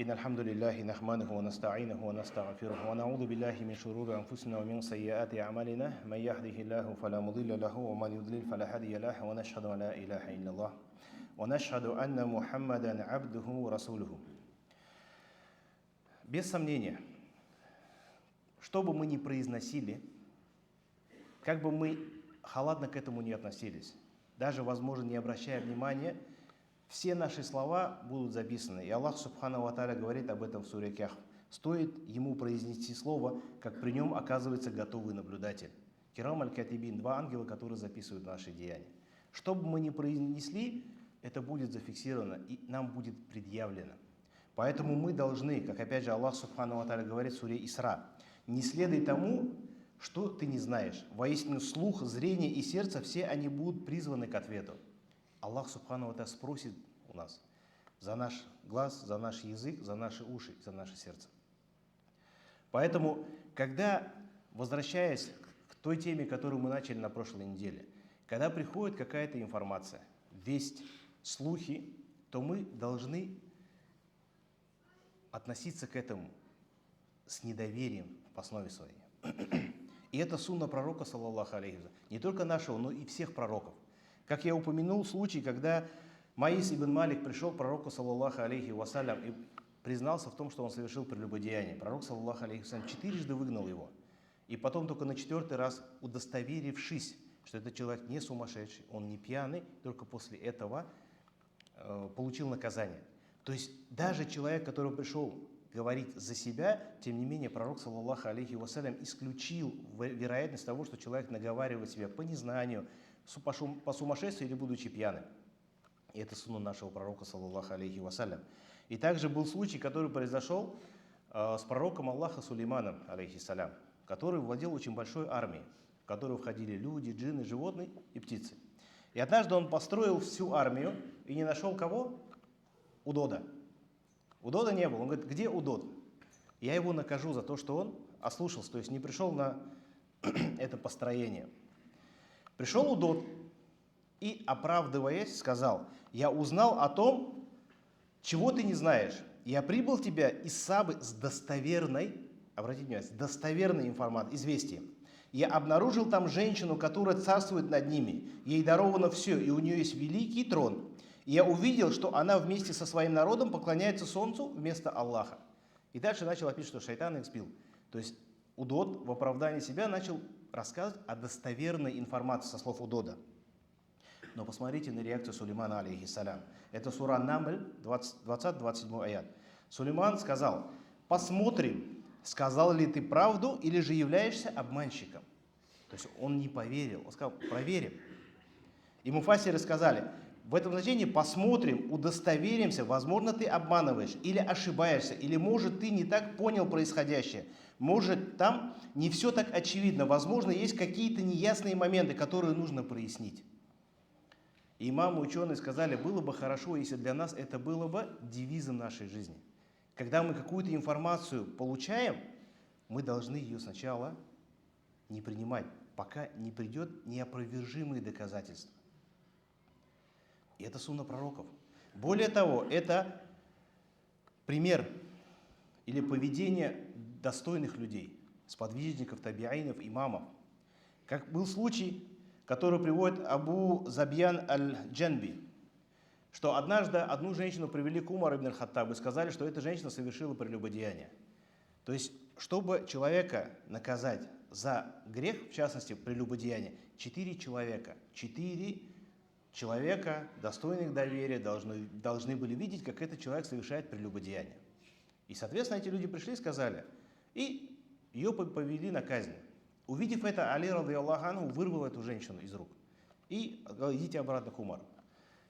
إن الحمد لله نحمده ونستعينه ونستغفره ونعوذ بالله من شرور أنفسنا ومن سيئات أعمالنا من يهده الله فلا مضل له ومن يضلل فلا هادي له ونشهد أن لا إله إلا الله ونشهد أن محمدا عبده ورسوله. Без сомнения, что бы мы ни произносили, как бы мы халатно к этому не относились, даже, возможно, не обращая внимания, все наши слова будут записаны. И Аллах Субхану ва Тааля говорит об этом в суре Кахф. Стоит ему произнести слово, как при нем оказывается готовый наблюдатель. Кирам аль-Катибин, два ангела, которые записывают наши деяния. Что бы мы ни произнесли, это будет зафиксировано и нам будет предъявлено. Поэтому мы должны, как опять же Аллах Субхану ва Тааля говорит в суре Исра, не следуй тому, что ты не знаешь. Воистину слух, зрение и сердце, все они будут призваны к ответу. Аллах Субхану ва Тааля спросит у нас за наш глаз, за наш язык, за наши уши, за наше сердце. Поэтому, когда, возвращаясь к той теме, которую мы начали на прошлой неделе, когда приходит какая-то информация, весть, слухи, то мы должны относиться к этому с недоверием в основе своей. И это сунна пророка, саллаллаху алейхи ва саллям, не только нашего, но и всех пророков. Как я упомянул, случай, когда Маис ибн Малик пришел к пророку, саллаллаху алейхи ва саллям, и признался в том, что он совершил прелюбодеяние. Пророк, саллаллаху алейхи ва саллям, 4 выгнал его. И потом только на 4-й раз, удостоверившись, что этот человек не сумасшедший, он не пьяный, только после этого получил наказание. То есть даже человек, который пришел говорить за себя, тем не менее пророк, саллаллаху алейхи ва саллям, исключил вероятность того, что человек наговаривает себя по незнанию, по сумасшествию или будучи пьяным. И это сунна нашего пророка, саллаллаху алейхи ва саллям. И также был случай, который произошел с пророком Аллаха Сулейманом, алейхиссалям, который владел очень большой армией, в которую входили люди, джинны, животные и птицы. И однажды он построил всю армию и не нашел кого? Удода. Удода не было. Он говорит, где Удод? Я его накажу за то, что он ослушался, то есть не пришел на это построение. Пришел Удод и, оправдываясь, сказал, я узнал о том, чего ты не знаешь. Я прибыл тебя из Сабы с достоверной, обратите внимание, с достоверной информацией, известием. Я обнаружил там женщину, которая царствует над ними. Ей даровано все, и у нее есть великий трон. И я увидел, что она вместе со своим народом поклоняется солнцу вместо Аллаха. И дальше начал описывать, что шайтан их сбил. То есть Удод в оправдании себя начал рассказывать о достоверной информации со слов Удода. Но посмотрите на реакцию Сулеймана, алейхиссалям. Это сура Намль, 20-27 аят. Сулейман сказал, посмотрим, сказал ли ты правду или же являешься обманщиком. То есть он не поверил, он сказал, проверим. И муфассиры сказали, в этом значении посмотрим, удостоверимся, возможно, ты обманываешь или ошибаешься, или, может, ты не так понял происходящее. Может, там не все так очевидно, возможно, есть какие-то неясные моменты, которые нужно прояснить. И имамы, ученые сказали, было бы хорошо, если для нас это было бы девизом нашей жизни. Когда мы какую-то информацию получаем, мы должны ее сначала не принимать, пока не придет неопровержимые доказательства. И это сунна пророков. Более того, это пример или поведение достойных людей, сподвижников, табиинов, имамов. Как был случай, который приводит Абу Забьян аль-Джанби, что однажды одну женщину привели к Умару ибн аль-Хаттабу и сказали, что эта женщина совершила прелюбодеяние. То есть, чтобы человека наказать за грех, в частности, прелюбодеяние, 4 человека, достойных доверия, должны были видеть, как этот человек совершает прелюбодеяние. И, соответственно, эти люди пришли и сказали, и ее повели на казнь. Увидев это, Али, радийаллаху анху, вырвал эту женщину из рук. И сказал, идите обратно к Умару.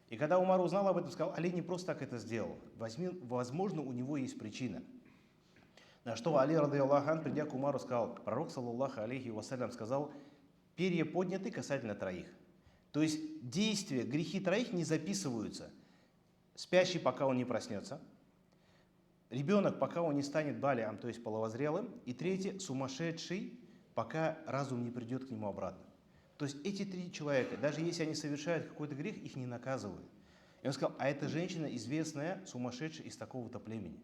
И когда Умар узнал об этом, сказал, Али не просто так это сделал. Возможно, у него есть причина. На что Али, радийаллаху анху, придя к Умару, сказал, пророк, саллаллаху алейхи ва саллям, сказал, перья подняты касательно 3. То есть действия, грехи 3 не записываются. Спящий, пока он не проснется. Ребенок, пока он не станет балиам, то есть половозрелым. И 3, сумасшедший, пока разум не придет к нему обратно. То есть эти 3 человека, даже если они совершают какой-то грех, их не наказывают. И он сказал, а эта женщина известная, сумасшедшая из такого-то племени.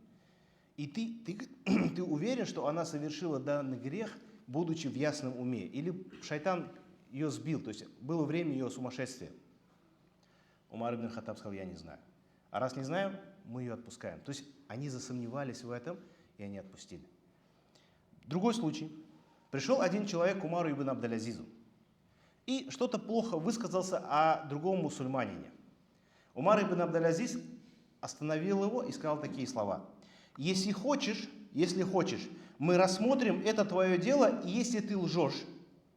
и ты уверен, что она совершила данный грех, будучи в ясном уме. Или шайтан ее сбил, то есть было время ее сумасшествия. Умар ибн Хаттаб сказал: я не знаю. А раз не знаем, мы ее отпускаем. То есть они засомневались в этом, и они отпустили. Другой случай. Пришел один человек к Умару ибн Абдаль-Азизу и что-то плохо высказался о другом мусульманине. Умар ибн Абдаль-Азиз остановил его и сказал такие слова: если хочешь, мы рассмотрим это твое дело, и если ты лжешь,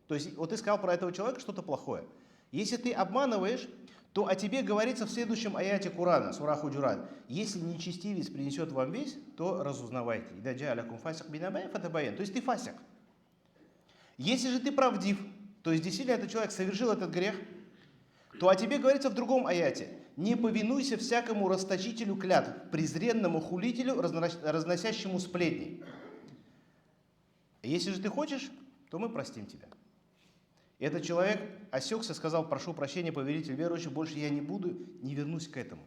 то есть вот ты сказал про этого человека что-то плохое, если ты обманываешь, то о тебе говорится в следующем аяте Корана, сура Худжурат: если нечестивец принесет вам весть, то разузнавайте. То есть ты фасик. Если же ты правдив, то есть действительно этот человек совершил этот грех, то о тебе говорится в другом аяте: не повинуйся всякому расточителю клятв, презренному хулителю, разносящему сплетни. Если же ты хочешь, то мы простим тебя. И этот человек осекся, сказал: прошу прощения, повелитель верующих, больше я не буду, не вернусь к этому.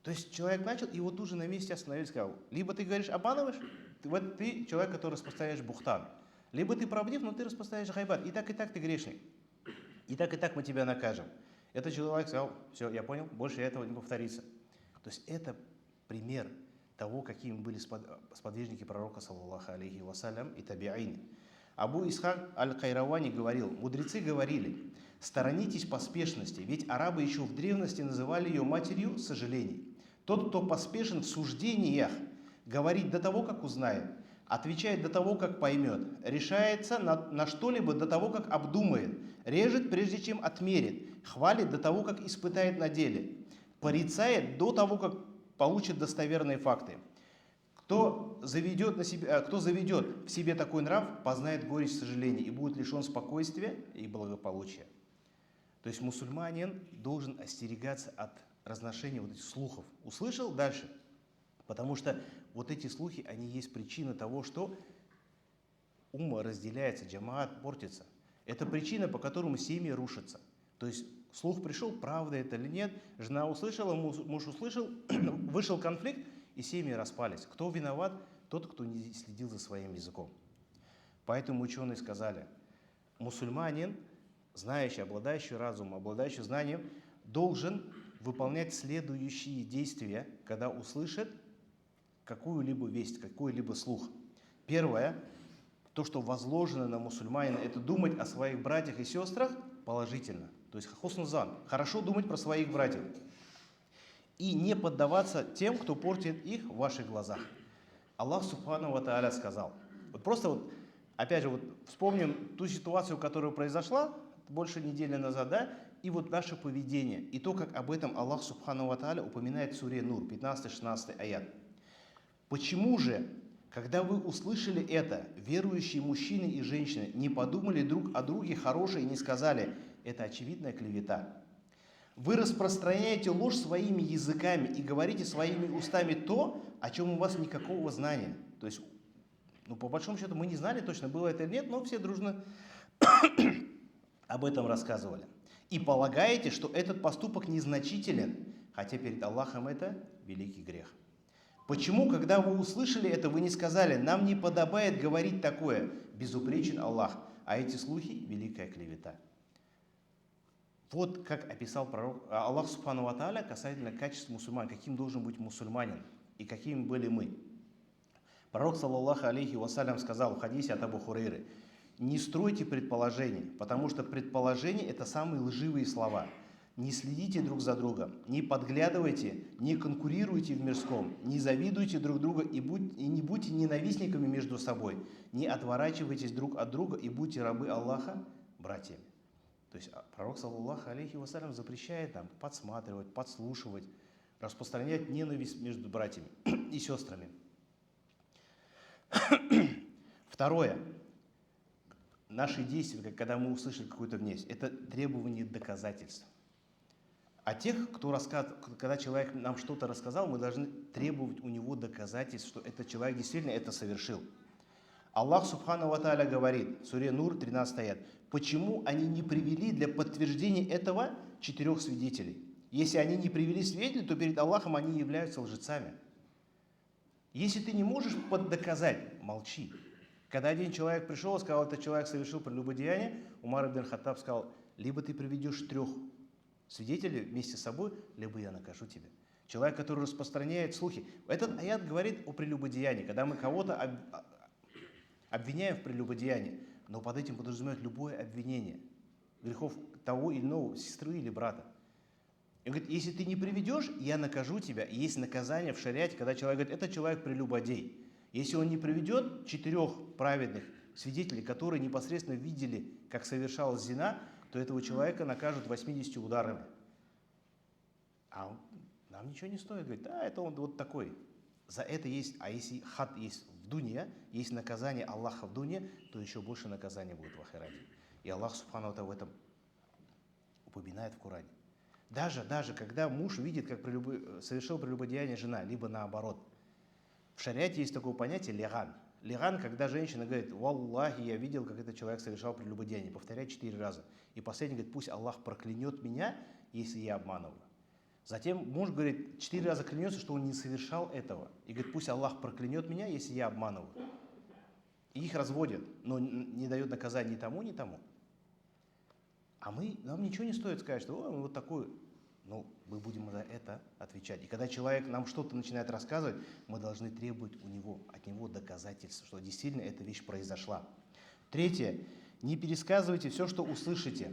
То есть человек начал, и вот уже на месте остановился, сказал: либо ты говоришь, обманываешь, ты человек, который распространяешь бухтан, либо ты правдив, но ты распространяешь гайбат, и так ты грешник. И так мы тебя накажем. Этот человек сказал: все, я понял, больше этого не повторится. То есть это пример того, какими были сподвижники пророка, саллаллаху алейхи вассалям, и таби'ин. Абу Исхак аль-Кайравани говорил: мудрецы говорили, сторонитесь поспешности, ведь арабы еще в древности называли ее матерью сожалений. Тот, кто поспешен в суждениях, говорит до того, как узнает, отвечает до того, как поймет, решается на что-либо до того, как обдумает, режет, прежде чем отмерит, хвалит до того, как испытает на деле, порицает до того, как получит достоверные факты. Кто заведет в себе такой нрав, познает горечь сожаления и будет лишен спокойствия и благополучия. То есть мусульманин должен остерегаться от разношения вот этих слухов. Услышал дальше, потому что вот эти слухи, они есть причина того, что умма разделяется, джамаат портится. Это причина, по которой семьи рушатся. То есть слух пришел, правда это или нет, жена услышала, муж услышал, вышел конфликт, и семьи распались. Кто виноват? Тот, кто не следил за своим языком. Поэтому ученые сказали: мусульманин, знающий, обладающий разумом, обладающий знанием, должен выполнять следующие действия, когда услышит какую-либо весть, какой-либо слух. Первое, то, что возложено на мусульманина, это думать о своих братьях и сестрах положительно. То есть хусн зан, хорошо думать про своих братьев. И не поддаваться тем, кто портит их в ваших глазах. Аллах субхану ва тааля сказал. Вот просто вот, опять же, вот вспомним ту ситуацию, которая произошла больше недели назад, да, и вот наше поведение, и то, как об этом Аллах субхану ва тааля упоминает в суре Нур, 15-16 аят. Почему же, когда вы услышали это, верующие мужчины и женщины не подумали друг о друге хорошее и не сказали: это очевидная клевета? Вы распространяете ложь своими языками и говорите своими устами то, о чем у вас никакого знания. То есть, по большому счету, мы не знали точно, было это или нет, но все дружно об этом рассказывали. И полагаете, что этот поступок незначителен, хотя перед Аллахом это великий грех. Почему, когда вы услышали это, вы не сказали: нам не подобает говорить такое, безупречен Аллах, а эти слухи – великая клевета? Вот как описал пророк Аллах субхану ва тааля касательно качеств мусульман, каким должен быть мусульманин и какими были мы. Пророк, саллаллаху алейхи вассалям, сказал в хадисе от Абу Хурейры: не стройте предположений, потому что предположения – это самые лживые слова. Не следите друг за другом, не подглядывайте, не конкурируйте в мирском, не завидуйте друг друга и не будьте ненавистниками между собой, не отворачивайтесь друг от друга и будьте рабы Аллаха братьями. То есть пророк, саллаллаху алейхи вассалям, запрещает нам подсматривать, подслушивать, распространять ненависть между братьями и сестрами. Второе. Наши действия, когда мы услышали какую-то весть, это требование доказательств. А тех, когда человек нам что-то рассказал, мы должны требовать у него доказательств, что этот человек действительно это совершил. Аллах субхану ва тааля говорит в суре Нур, 13 аят: почему они не привели для подтверждения этого 4 свидетелей? Если они не привели свидетелей, то перед Аллахом они являются лжецами. Если ты не можешь доказать, молчи. Когда один человек пришел и сказал, этот человек совершил прелюбодеяние, Умар ибн Хаттаб сказал, либо ты приведешь 3 свидетелей вместе с собой, либо я накажу тебя. Человек, который распространяет слухи. Этот аят говорит о прелюбодеянии, когда мы кого-то обвиняем в прелюбодеянии, но под этим подразумевает любое обвинение грехов того или иного, сестры или брата. И он говорит, если ты не приведешь, я накажу тебя. И есть наказание в шариате, когда человек говорит, это человек прелюбодей. Если он не приведет 4 праведных свидетелей, которые непосредственно видели, как совершалась зина, то этого человека накажут 80 ударами. А нам ничего не стоит. Говорит, это он вот такой. За это есть, а если хад есть в дуне, есть наказание Аллаха в дуне, то еще больше наказания будет в ахирате. И Аллах Субхану ва в этом упоминает в Коране. Даже когда муж видит, как совершил прелюбодеяние жена, либо наоборот. В шариате есть такое понятие лиган. Лиган, когда женщина говорит, валлахи, я видел, как этот человек совершал прелюбодеяние, повторяет 4 раза. И последний говорит, пусть Аллах проклянет меня, если я обманываю. Затем муж говорит, 4 раза клянется, что он не совершал этого. И говорит, пусть Аллах проклянет меня, если я обманываю. И их разводят, но не дают наказания ни тому, ни тому. А нам ничего не стоит сказать, что он вот такой. Ну, мы будем за это отвечать. И когда человек нам что-то начинает рассказывать, мы должны требовать от него доказательств, что действительно эта вещь произошла. 3. Не пересказывайте все, что услышите.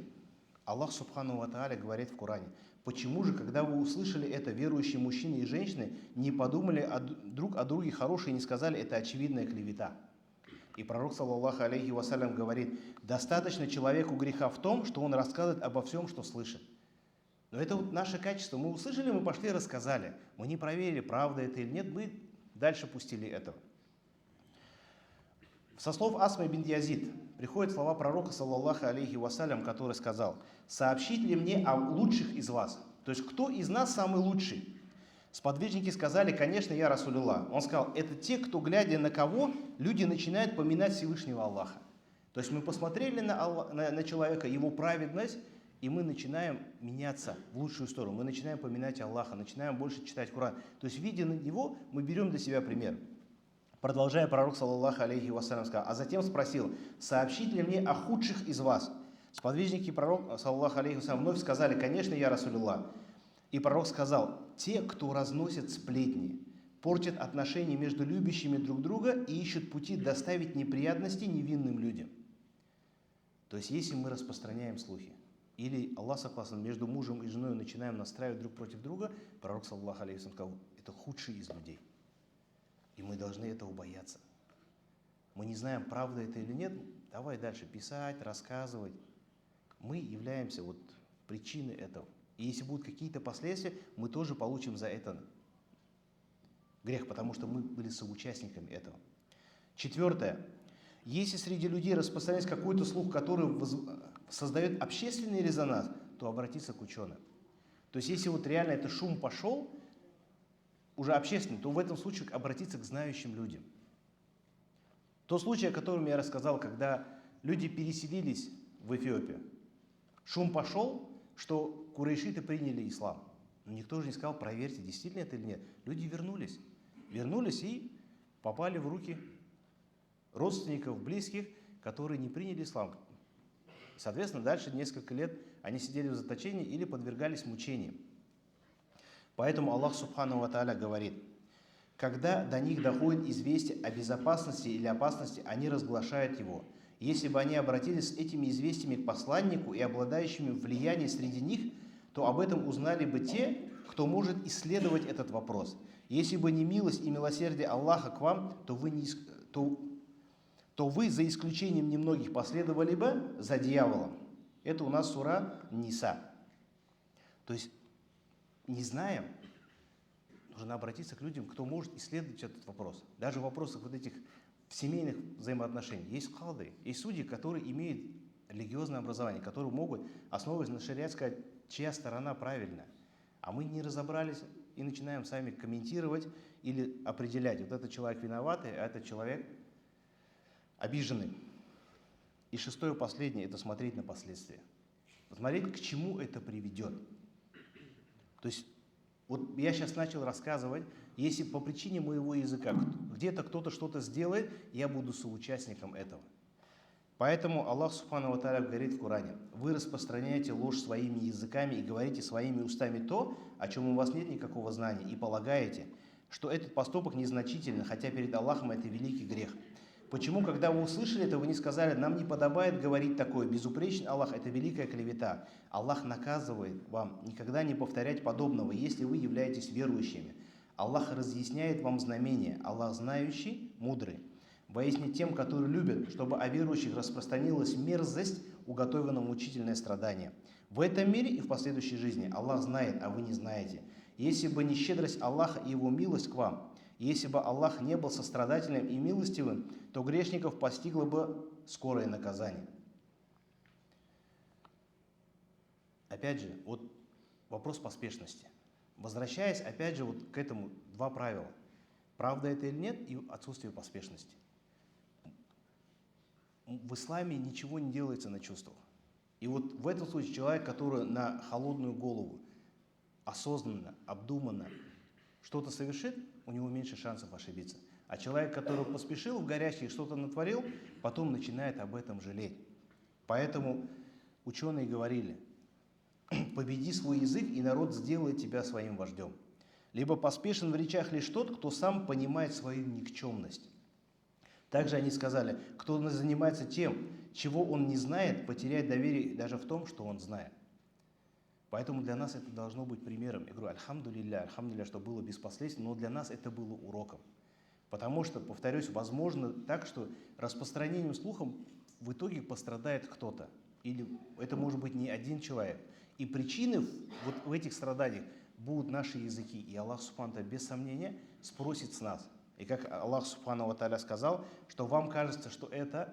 Аллах Субхану ва Тааля говорит в Коране, почему же, когда вы услышали это, верующие мужчины и женщины, не подумали друг о друге хорошее и не сказали, это очевидная клевета? И пророк, саллаллаху алейхи вассалям, говорит, достаточно человеку греха в том, что он рассказывает обо всем, что слышит. Но это вот наше качество. Мы услышали, мы пошли и рассказали. Мы не проверили, правда это или нет, мы дальше пустили этого. Со слов Асмы бинт Язид приходят слова пророка, саллаллаху алейхи вассалям, который сказал, сообщить ли мне о лучших из вас? То есть, кто из нас самый лучший? Сподвижники сказали, конечно, я Расулуллах. Он сказал, это те, кто, глядя на кого, люди начинают поминать Всевышнего Аллаха. То есть мы посмотрели на человека, его праведность, и мы начинаем меняться в лучшую сторону. Мы начинаем поминать Аллаха, начинаем больше читать Коран. То есть, видя на него, мы берем для себя пример. Продолжая, пророк, саллаллаху алейхи вассалям, сказал, а затем спросил, сообщить ли мне о худших из вас? Сподвижники пророка, саллаллаху алейхи вассалям, вновь сказали, конечно, я Расулуллах. И пророк сказал, те, кто разносит сплетни, портят отношения между любящими друг друга и ищут пути доставить неприятности невинным людям. То есть, если мы распространяем слухи, или, Аллах согласен, между мужем и женой начинаем настраивать друг против друга, пророк, саллаллаху алейхи вассалям, сказал, это худший из людей. И мы должны этого бояться. Мы не знаем, правда это или нет, давай дальше писать, рассказывать. Мы являемся вот причиной этого. И если будут какие-то последствия, мы тоже получим за это грех, потому что мы были соучастниками этого. 4. Если среди людей распространяется какой-то слух, который создает общественный резонанс, то обратиться к ученым. То есть, если вот реально этот шум пошел, уже общественный, то в этом случае обратиться к знающим людям. Тот случай, о котором я рассказал, когда люди переселились в Эфиопию, шум пошел, что курайшиты приняли ислам. Но никто же не сказал, проверьте, действительно это или нет. Люди вернулись. Вернулись и попали в руки родственников, близких, которые не приняли ислам. Соответственно, дальше несколько лет они сидели в заточении или подвергались мучениям. Поэтому Аллах Субхану ва Тааля говорит, когда до них доходит известие о безопасности или опасности, они разглашают его. Если бы они обратились с этими известиями к посланнику и обладающими влиянием среди них, то об этом узнали бы те, кто может исследовать этот вопрос. Если бы не милость и милосердие Аллаха к вам, то вы за исключением немногих последовали бы за дьяволом. Это у нас сура Ниса. То есть, не знаем, нужно обратиться к людям, кто может исследовать этот вопрос. Даже в вопросах вот этих семейных взаимоотношений. Есть кады, есть судьи, которые имеют религиозное образование, которые могут, основываясь на шариат, сказать, чья сторона правильная. А мы не разобрались и начинаем сами комментировать или определять, вот этот человек виноватый, а этот человек обиженный. И 6 и последнее – это смотреть на последствия. Смотреть, к чему это приведет. То есть, вот я сейчас начал рассказывать, Если по причине моего языка где-то кто-то что-то сделает, я буду соучастником этого. Поэтому Аллах Субхану ва Тааля говорит в Коране: вы распространяете ложь своими языками и говорите своими устами то, о чем у вас нет никакого знания, и полагаете, что этот поступок незначительный, хотя перед Аллахом это великий грех. Почему, когда вы услышали это, вы не сказали: нам не подобает говорить такое, безупречный Аллах, это великая клевета. Аллах наказывает вам никогда не повторять подобного, если вы являетесь верующими. Аллах разъясняет вам знамения, Аллах знающий, мудрый. Воистине тем, которые любят, чтобы о верующих распространилась мерзость, уготована мучительное страдание. В этом мире и в последующей жизни Аллах знает, а вы не знаете. Если бы не щедрость Аллаха и Его милость к вам, если бы Аллах не был сострадательным и милостивым, то грешников постигло бы скорое наказание. Опять же, вот вопрос поспешности. Возвращаясь, опять же, вот к этому два правила. Правда это или нет, и отсутствие поспешности. В исламе ничего не делается на чувствах. И вот в этом случае человек, который на холодную голову, осознанно, обдуманно что-то совершит, у него меньше шансов ошибиться. А человек, который поспешил в горячке, что-то натворил, потом начинает об этом жалеть. Поэтому ученые говорили: победи свой язык, и народ сделает тебя своим вождем. Либо поспешен в речах лишь тот, кто сам понимает свою никчемность. Также они сказали: кто занимается тем, чего он не знает, потеряет доверие даже в том, что он знает. Поэтому для нас это должно быть примером. Я говорю: альхамдулилля, что было без последствий, но для нас это было уроком. Потому что, повторюсь, возможно так, что распространением слухом в итоге пострадает кто-то. Или это может быть не один человек. И причины вот в этих страданиях будут наши языки. И Аллах Субхану ва Тааля без сомнения спросит с нас. И как Аллах Субхану ва Тааля сказал, что вам кажется, что это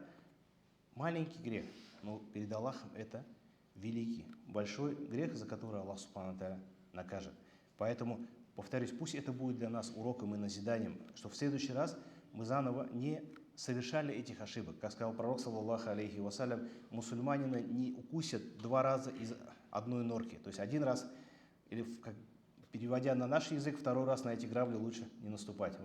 маленький грех, но перед Аллахом это великий, большой грех, за который Аллах Субхану ва Тааля накажет. Поэтому, повторюсь, пусть это будет для нас уроком и назиданием, что в следующий раз мы заново не совершали этих ошибок. Как сказал пророк, саллаллаху алейхи вассалям, мусульманина не укусят 2 раза из одной норки. То есть 1 раз, или переводя на наш язык, 2-й раз на эти грабли лучше не наступать.